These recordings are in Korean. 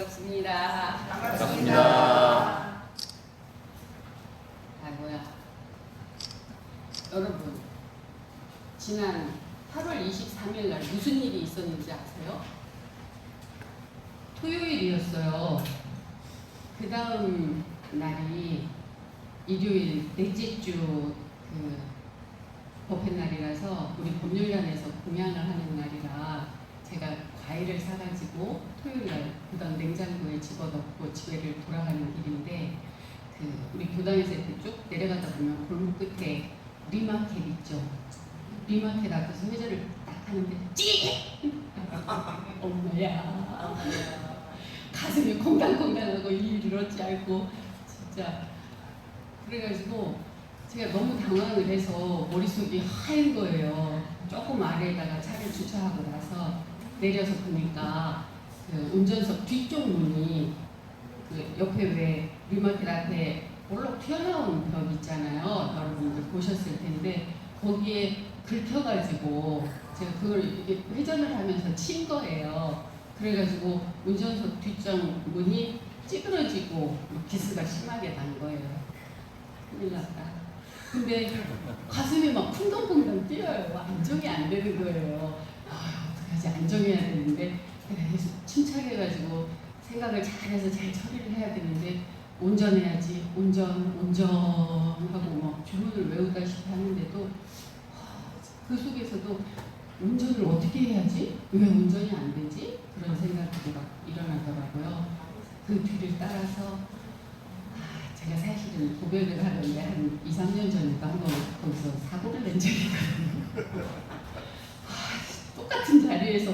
반갑습니다. 반갑습니다. 여러분, 지난 8월 23일 날 무슨 일이 있었는지 아세요? 토요일이었어요. 그 다음 날이 일요일 넷째 주 법회 날이라서 우리 법률단에서 공양을 하는 날이라 제가 과일을 사가지고 토요일날 교당 냉장고에 집어넣고 집에를 돌아가는 길인데 우리 교당에서 이렇게 쭉 내려가다 보면 골목 끝에 리마켓 있죠. 리마켓 앞에서 회전을 딱 하는데 찌익! 엄마야 가슴이 콩당콩당하고 일을 얻지 않고 진짜 그래가지고 제가 너무 당황을 해서 머릿속이 하얀 거예요. 조금 아래에다가 차를 주차하고 나서 내려서 보니까 운전석 뒤쪽 문이 옆에 왜 리마켓 앞에 볼록 튀어나온 벽 있잖아요. 여러분들 보셨을 텐데 거기에 긁혀가지고 제가 그걸 이렇게 회전을 하면서 친 거예요. 그래가지고 운전석 뒷쪽 문이 찌그러지고 기스가 심하게 난 거예요. 큰일 났다. 근데 가슴이 막 쿵덩쿵덩 뛰어요. 안정이 안 되는 거예요. 어떡하지? 안정해야 되는데 내가 계속 침착해가지고 생각을 잘해서 잘 처리를 해야 되는데 운전해야지 운전하고 막 주문을 외우다시피 하는데도 그 속에서도 운전을 어떻게 해야지? 왜 운전이 안 되지? 그런 생각들이 막 일어나더라고요. 그 뒤를 따라서 제가 사실은 고백을 하던데 한 2, 3년 전에도 한번 거기서 사고를 낸 적이 있거든요. 똑같은 자리에서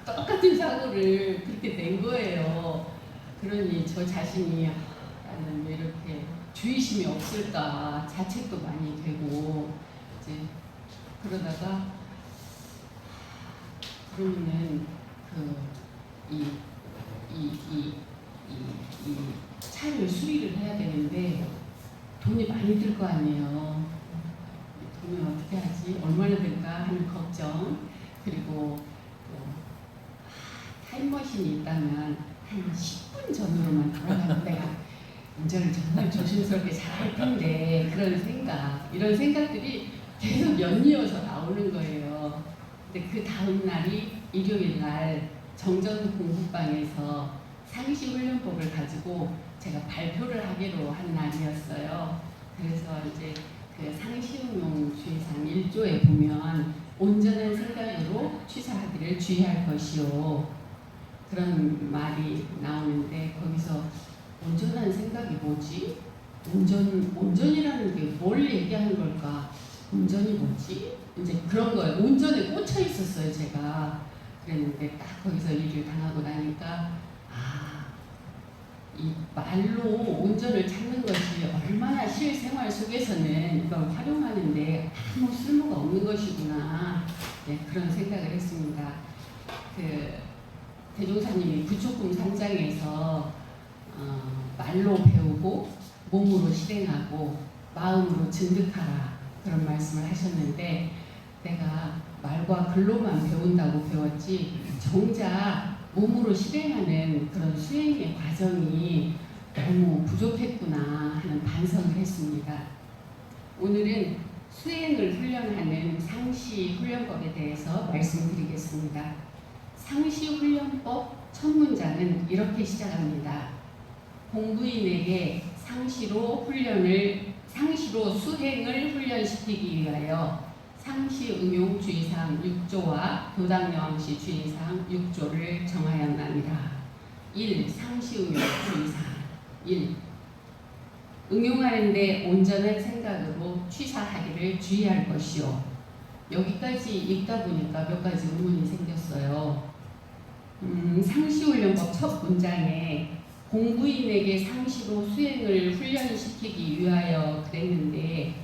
똑같은 사고를 그렇게 낸 거예요. 그러니 저 자신이 나는 왜 이렇게 주의심이 없을까 자책도 많이 되고 이제 그러다가 그러면은 이 차를 수리를 해야 되는데 돈이 많이 들 거 아니에요. 돈을 어떻게 하지? 얼마나 들까 하는 걱정. 그리고 타임머신이 있다면 한 10분 전으로만 돌아가면 내가 운전을 정말 조심스럽게 잘할 텐데 그런 생각, 이런 생각들이 계속 연이어서 나오는 거예요. 근데 그 다음 날이 일요일 날 정전 공부방에서 상시훈련법을 가지고 제가 발표를 하기로 한 날이었어요. 그래서 이제 그 상시응용 주의사항 1조에 보면 온전한 생각으로 취사하기를 주의할 것이요. 그런 말이 나오는데 거기서 온전한 생각이 뭐지? 온전이라는 게 뭘 얘기하는 걸까? 온전이 뭐지? 이제 그런 거예요. 온전에 꽂혀 있었어요, 제가. 그랬는데 딱 거기서 일을 당하고 나니까 이 말로 온전을 찾는 것이 얼마나 실생활 속에서는 이걸 활용하는데 아무 쓸모가 없는 것이구나. 네, 그런 생각을 했습니다. 대종사님이 부초금 3장에서 말로 배우고 몸으로 실행하고 마음으로 증득하라 그런 말씀을 하셨는데 내가 말과 글로만 배운다고 배웠지 정작 몸으로 실행하는 그런 수행의 과정이 너무 부족했구나 하는 반성을 했습니다. 오늘은 수행을 훈련하는 상시훈련법에 대해서 말씀드리겠습니다. 상시훈련법 첫 문장은 이렇게 시작합니다. 공부인에게 상시로 수행을 훈련시키기 위하여 상시응용 주의사항 6조와 교당여왕시 주의사항 6조를 정하였나니라. 1. 상시응용 주의사항 1. 응용하는데 온전한 생각으로 취사하기를 주의할 것이요. 여기까지 읽다 보니까 몇 가지 의문이 생겼어요. 상시훈련법 첫 문장에 공부인에게 상시로 수행을 훈련시키기 위하여 그랬는데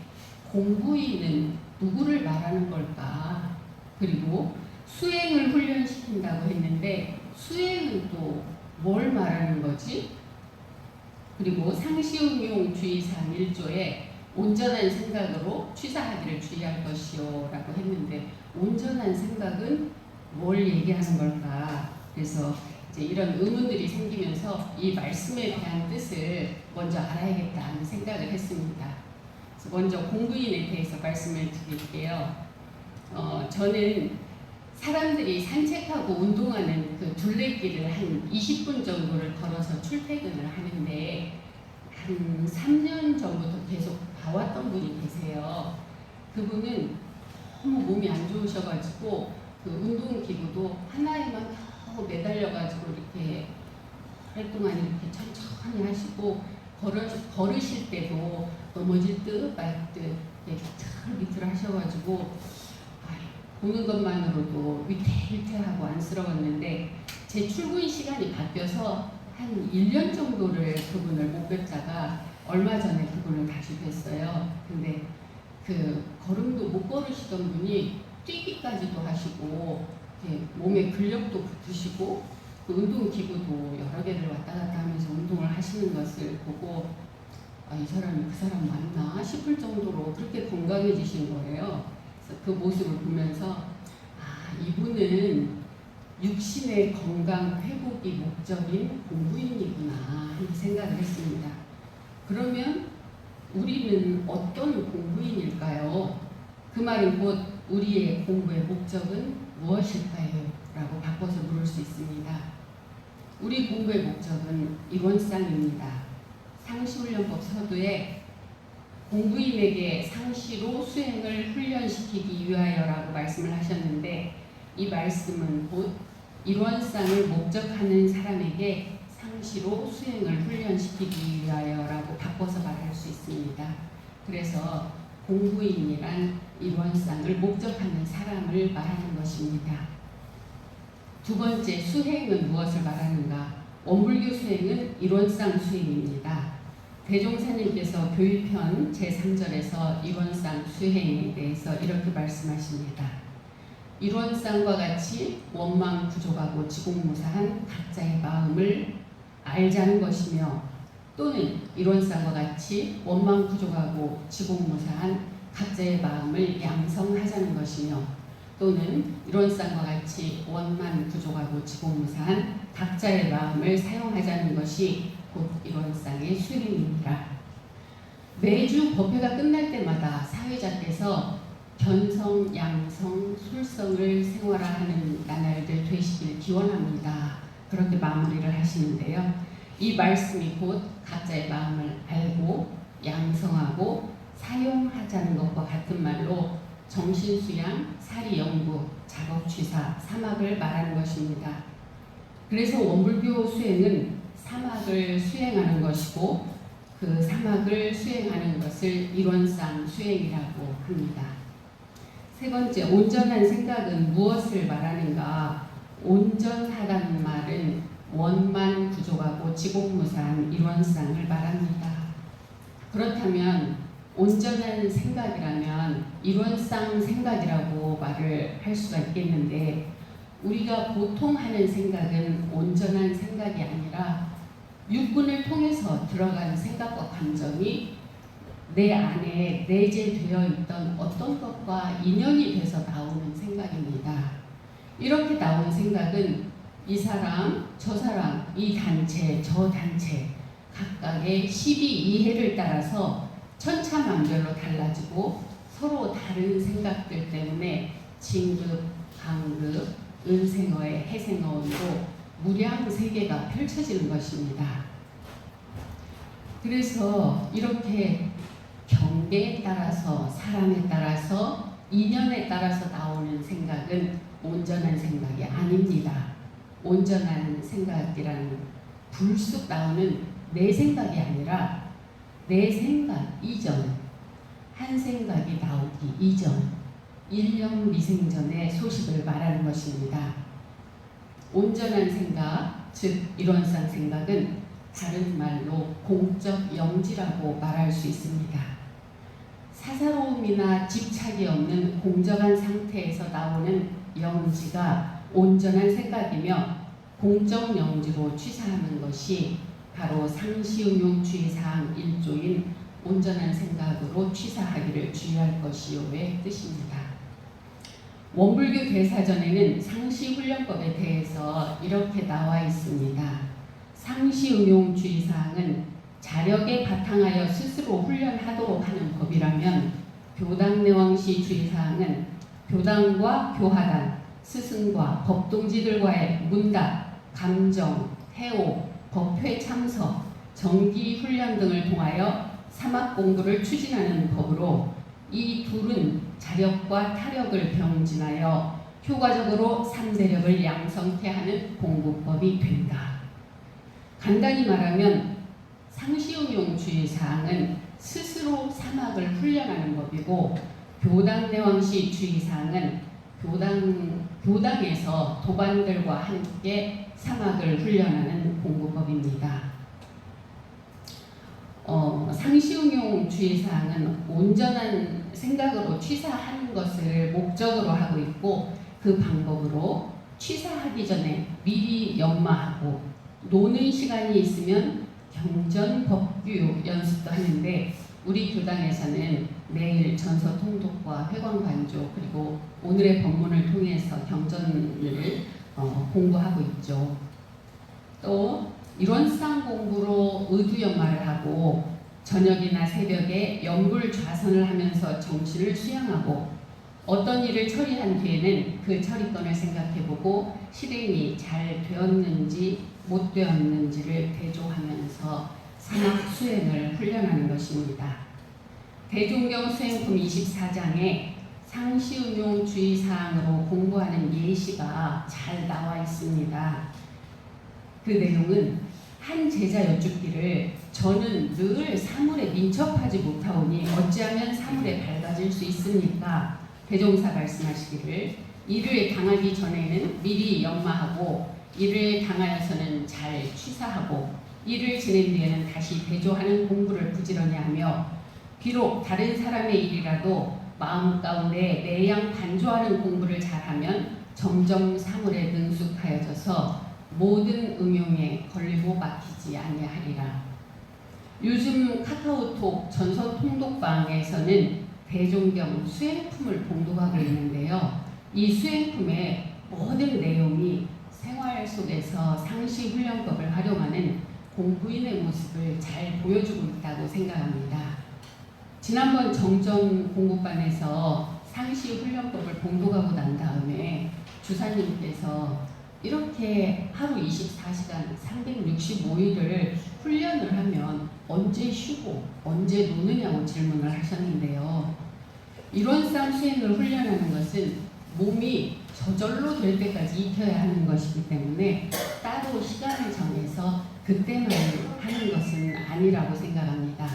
공부인은 누구를 말하는 걸까? 그리고 수행을 훈련시킨다고 했는데 수행은 또 뭘 말하는 거지? 그리고 상시응용 주의사항 1조에 온전한 생각으로 취사하기를 주의할 것이요 라고 했는데 온전한 생각은 뭘 얘기하는 걸까? 그래서 이제 이런 의문들이 생기면서 이 말씀에 대한 뜻을 먼저 알아야겠다 하는 생각을 했습니다. 그래서 먼저 공부인에 대해서 말씀을 드릴게요. 저는 사람들이 산책하고 운동하는 그 둘레길을 한 20분 정도를 걸어서 출퇴근을 하는데 한 3년 전부터 계속 봐왔던 분이 계세요. 그분은 너무 몸이 안 좋으셔가지고 그 운동기구도 하나에만 겨우 매달려가지고 이렇게 하루 동안 이렇게 천천히 하시고 걸으실 때도 넘어질 듯 말 듯 밑을 하셔가지고 보는 것만으로도 위태위태하고 안쓰러웠는데 제 출근 시간이 바뀌어서 한 1년 정도를 그분을 못 뵙다가 얼마 전에 그분을 다시 뵀어요. 근데 그 걸음도 못 걸으시던 분이 뛰기까지도 하시고 몸에 근력도 붙으시고 그 운동기구도 여러 개를 왔다 갔다 하면서 운동을 하시는 것을 보고 이 사람이 그 사람 맞나 싶을 정도로 그렇게 건강해지신 거예요. 그래서 그 모습을 보면서 이분은 육신의 건강 회복이 목적인 공부인이구나 하는 생각을 했습니다. 그러면 우리는 어떤 공부인일까요? 그 말은 곧 우리의 공부의 목적은 무엇일까요? 라고 바꿔서 물을 수 있습니다. 우리 공부의 목적은 이원쌍입니다. 상시훈련법 서두에 공부인에게 상시로 수행을 훈련시키기 위하여라고 말씀을 하셨는데 이 말씀은 곧 일원상을 목적하는 사람에게 상시로 수행을 훈련시키기 위하여라고 바꿔서 말할 수 있습니다. 그래서 공부인이란 일원상을 목적하는 사람을 말하는 것입니다. 두 번째, 수행은 무엇을 말하는가? 원불교 수행은 일원상 수행입니다. 대종사님께서 교일편 제3절에서 일원상 수행에 대해서 이렇게 말씀하십니다. 일원상과 같이 원망 부족하고 지공무사한 각자의 마음을 알자는 것이며 또는 일원상과 같이 원망 부족하고 지공무사한 각자의 마음을 양성하자는 것이며 또는 일원상과 같이 원만 부족하고 지공무사한 각자의 마음을 사용하자는 것이 곧 일원상의 수행입니다. 매주 법회가 끝날 때마다 사회자께서 견성, 양성, 술성을 생활화하는 나날들 되시길 기원합니다. 그렇게 마무리를 하시는데요. 이 말씀이 곧 각자의 마음을 알고 양성하고 사용하자는 것과 같은 말로 정신수양, 사리연구, 작업취사, 사막을 말하는 것입니다. 그래서 원불교 수행은 사막을 수행하는 것이고 그 사막을 수행하는 것을 일원상 수행이라고 합니다. 세 번째, 온전한 생각은 무엇을 말하는가? 온전하다는 말은 원만 부족하고 지공무사한 일원상을 말합니다. 그렇다면 온전한 생각이라면 일원상 생각이라고 말을 할 수가 있겠는데 우리가 보통 하는 생각은 온전한 생각이 아니라 육군을 통해서 들어간 생각과 감정이 내 안에 내재되어 있던 어떤 것과 인연이 돼서 나오는 생각입니다. 이렇게 나온 생각은 이 사람, 저 사람, 이 단체, 저 단체 각각의 12이해를 따라서 천차만별로 달라지고 서로 다른 생각들 때문에 진급, 강급, 은생어의 해생어원으로 무량세계가 펼쳐지는 것입니다. 그래서 이렇게 경계에 따라서 사람에 따라서 인연에 따라서 나오는 생각은 온전한 생각이 아닙니다. 온전한 생각이란 불쑥 나오는 내 생각이 아니라 내 생각 이전, 한 생각이 나오기 이전, 일념미생전의 소식을 말하는 것입니다. 온전한 생각, 즉 일원상 생각은 다른 말로 공적 영지라고 말할 수 있습니다. 사사로움이나 집착이 없는 공정한 상태에서 나오는 영지가 온전한 생각이며 공적 영지로 취사하는 것이 바로 상시응용주의사항 1조인 온전한 생각으로 취사하기를 주의할 것이요의 뜻입니다. 원불교 대사전에는 상시훈련법에 대해서 이렇게 나와 있습니다. 상시응용주의사항은 자력에 바탕하여 스스로 훈련하도록 하는 법이라면 교당내왕시 주의사항은 교당과 교하단, 스승과 법동지들과의 문답, 감정, 태오, 법회 참석, 정기훈련 등을 통하여 사막 공부를 추진하는 법으로 이 둘은 자력과 타력을 병진하여 효과적으로 삼대력을 양성케 하는 공부법이 된다. 간단히 말하면 상시응용주의 사항은 스스로 사막을 훈련하는 법이고 교당내왕시 주의 사항은 교당에서 도반들과 함께 사막을 훈련하는 공부법입니다. 상시응용주의 사항은 온전한 생각으로 취사하는 것을 목적으로 하고 있고 그 방법으로 취사하기 전에 미리 연마하고 노는 시간이 있으면 경전 법규 연습도 하는데 우리 교당에서는 매일 전서 통독과 회광 반조 그리고 오늘의 법문을 통해서 경전을 공부하고 있죠. 또 이론상 공부로 의두연마를 하고 저녁이나 새벽에 연불 좌선을 하면서 정신을 수양하고 어떤 일을 처리한 뒤에는 그 처리건을 생각해보고 실행이 잘 되었는지 못 되었는지를 대조하면서 사막 수행을 훈련하는 것입니다. 대종경 수행품 24장에 상시응용 주의사항으로 공부하는 예시가 잘 나와 있습니다. 그 내용은 한 제자 여쭙기를 저는 늘 사물에 민첩하지 못하오니 어찌하면 사물에 밝아질 수 있습니까? 대종사 말씀하시기를 이를 당하기 전에는 미리 연마하고 이를 당하여서는 잘 취사하고 이를 지낸 뒤에는 다시 대조하는 공부를 부지런히 하며 비록 다른 사람의 일이라도 마음 가운데 매양 반조하는 공부를 잘하면 점점 사물에 능숙하여져서 모든 응용에 걸리고 막히지 아니하리라. 요즘 카카오톡 전서 통독방에서는 대종경 수행품을 봉독하고 있는데요. 이 수행품의 모든 내용이 생활 속에서 상시훈련법을 활용하는 공부인의 모습을 잘 보여주고 있다고 생각합니다. 지난번 정전 공부반에서 상시훈련법을 봉독하고 난 다음에 주사님께서 이렇게 하루 24시간 365일을 훈련을 하면 언제 쉬고 언제 노느냐고 질문을 하셨는데요. 이론상 수행을 훈련하는 것은 몸이 저절로 될 때까지 익혀야 하는 것이기 때문에 따로 시간을 정해서 그때만 하는 것은 아니라고 생각합니다.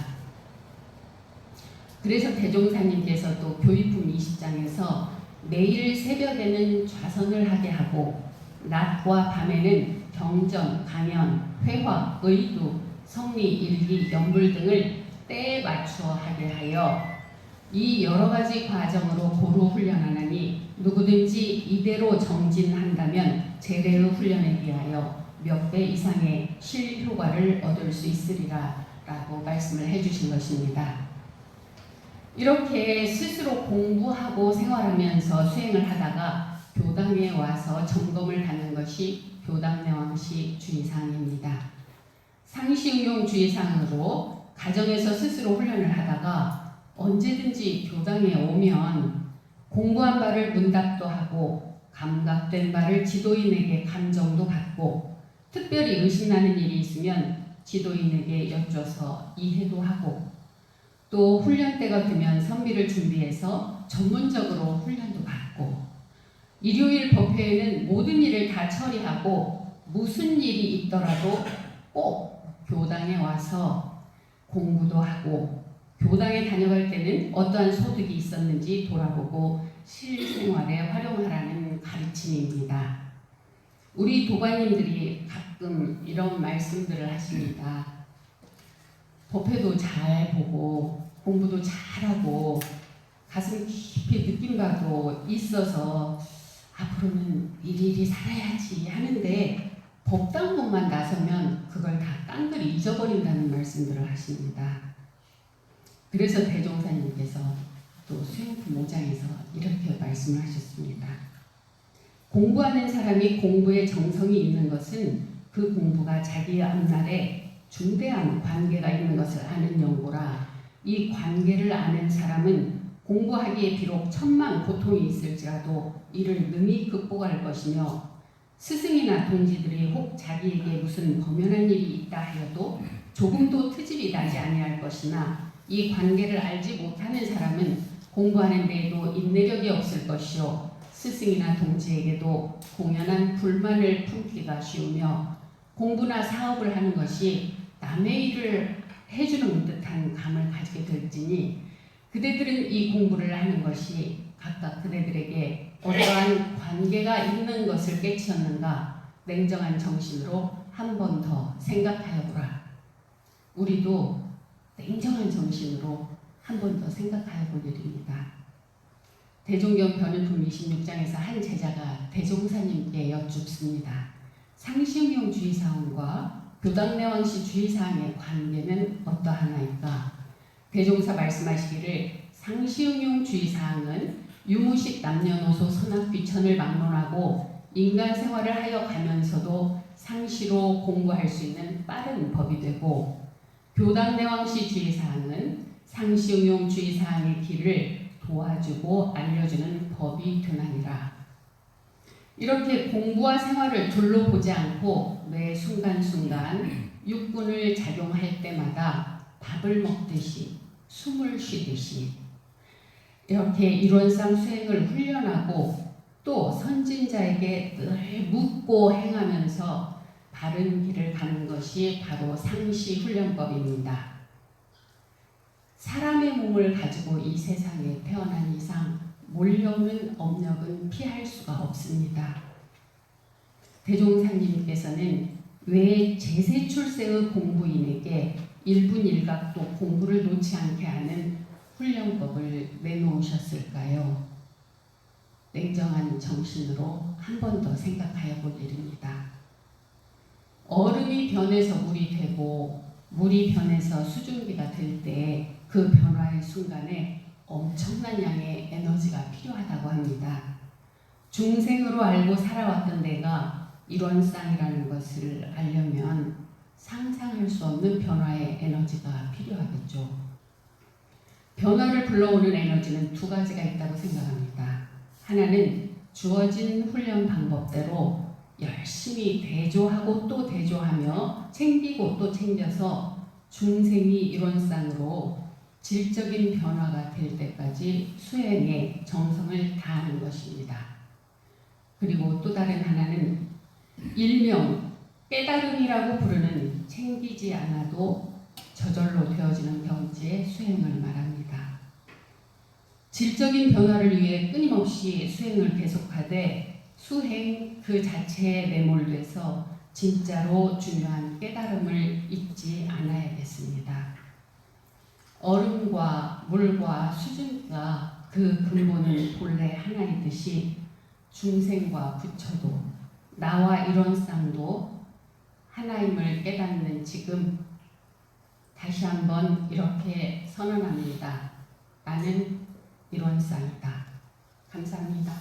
그래서 대종사님께서도 교의품 20장에서 매일 새벽에는 좌선을 하게 하고 낮과 밤에는 경전, 강연, 회화, 의두, 성리, 일기, 연불 등을 때에 맞추어 하게 하여 이 여러 가지 과정으로 고루 훈련하나니 누구든지 이대로 정진한다면 제대로 훈련에 비하여 몇 배 이상의 실효과를 얻을 수 있으리라 라고 말씀을 해주신 것입니다. 이렇게 스스로 공부하고 생활하면서 수행을 하다가 교당에 와서 점검을 하는 것이 교당내왕시 주의사항입니다. 상시응용 주의사항으로 가정에서 스스로 훈련을 하다가 언제든지 교당에 오면 공부한 바를 문답도 하고 감각된 바를 지도인에게 감정도 받고 특별히 의심나는 일이 있으면 지도인에게 여쭤서 이해도 하고 또 훈련 때가 되면 선비를 준비해서 전문적으로 훈련도 받고 일요일 법회에는 모든 일을 다 처리하고 무슨 일이 있더라도 꼭 교당에 와서 공부도 하고 교당에 다녀갈 때는 어떠한 소득이 있었는지 돌아보고 실생활에 활용하라는 가르침입니다. 우리 도반님들이 가끔 이런 말씀들을 하십니다. 법회도 잘 보고 공부도 잘하고 가슴 깊이 느낀 바도 있어서 앞으로는 일일이 살아야지 하는데 법당문만 나서면 그걸 다 깡그리 잊어버린다는 말씀들을 하십니다. 그래서 대종사님께서 또 수행품 5장에서 이렇게 말씀을 하셨습니다. 공부하는 사람이 공부에 정성이 있는 것은 그 공부가 자기의 앞날에 중대한 관계가 있는 것을 아는 연고라 이 관계를 아는 사람은 공부하기에 비록 천만 고통이 있을지라도 이를 능히 극복할 것이며 스승이나 동지들이 혹 자기에게 무슨 범연한 일이 있다 하여도 조금도 트집이 나지 아니할 것이나 이 관계를 알지 못하는 사람은 공부하는 데에도 인내력이 없을 것이요 스승이나 동지에게도 공연한 불만을 품기가 쉬우며 공부나 사업을 하는 것이 남의 일을 해주는 듯한 감을 가지게 될지니 그대들은 이 공부를 하는 것이 각각 그대들에게 어떠한 관계가 있는 것을 깨치었는가 냉정한 정신으로 한 번 더 생각하여 보라. 우리도 냉정한 정신으로 한 번 더 생각하여 볼 일입니다. 대종경 변은품 26장에서 한 제자가 대종사님께 여쭙습니다. 상시응용 주의사항과 교당내왕시 주의사항의 관계는 어떠하나이까? 대종사 말씀하시기를 상시응용 주의사항은 유무식 남녀노소 선악귀천을 막론하고 인간 생활을 하여 가면서도 상시로 공부할 수 있는 빠른 법이 되고 교당내왕시 주의사항은 상시응용 주의사항의 길을 도와주고 알려주는 법이 되나니라. 이렇게 공부와 생활을 둘로 보지 않고 매 순간순간 육군을 작용할 때마다 밥을 먹듯이 숨을 쉬듯이 이렇게 이론상 수행을 훈련하고 또 선진자에게 늘 묻고 행하면서 바른 길을 가는 것이 바로 상시 훈련법입니다. 사람의 몸을 가지고 이 세상에 태어난 이상 몰려오는 업력은 피할 수가 없습니다. 대종사님께서는 왜 제세출세의 공부인에게 일분일각도 공부를 놓지 않게 하는 훈련법을 내놓으셨을까요? 냉정한 정신으로 한 번 더 생각하여 볼 일입니다. 얼음이 변해서 물이 되고 물이 변해서 수증기가 될 때 그 변화의 순간에 엄청난 양의 에너지가 필요하다고 합니다. 중생으로 알고 살아왔던 내가 일원상이라는 것을 알려면 상상할 수 없는 변화의 에너지가 필요하겠죠. 변화를 불러오는 에너지는 두 가지가 있다고 생각합니다. 하나는 주어진 훈련 방법대로 열심히 대조하고 또 대조하며 챙기고 또 챙겨서 중생이 일원상으로 질적인 변화가 될 때까지 수행에 정성을 다하는 것입니다. 그리고 또 다른 하나는 일명 깨달음이라고 부르는 챙기지 않아도 저절로 되어지는 경지의 수행을 말합니다. 질적인 변화를 위해 끊임없이 수행을 계속하되 수행 그 자체에 매몰돼서 진짜로 중요한 깨달음을 잊지 않아야겠습니다. 얼음과 물과 수증기가 그 근본은 본래 하나이듯이 중생과 부처도 나와 일원상도 하나임을 깨닫는 지금 다시 한번 이렇게 선언합니다. 나는 일원상이다. 감사합니다.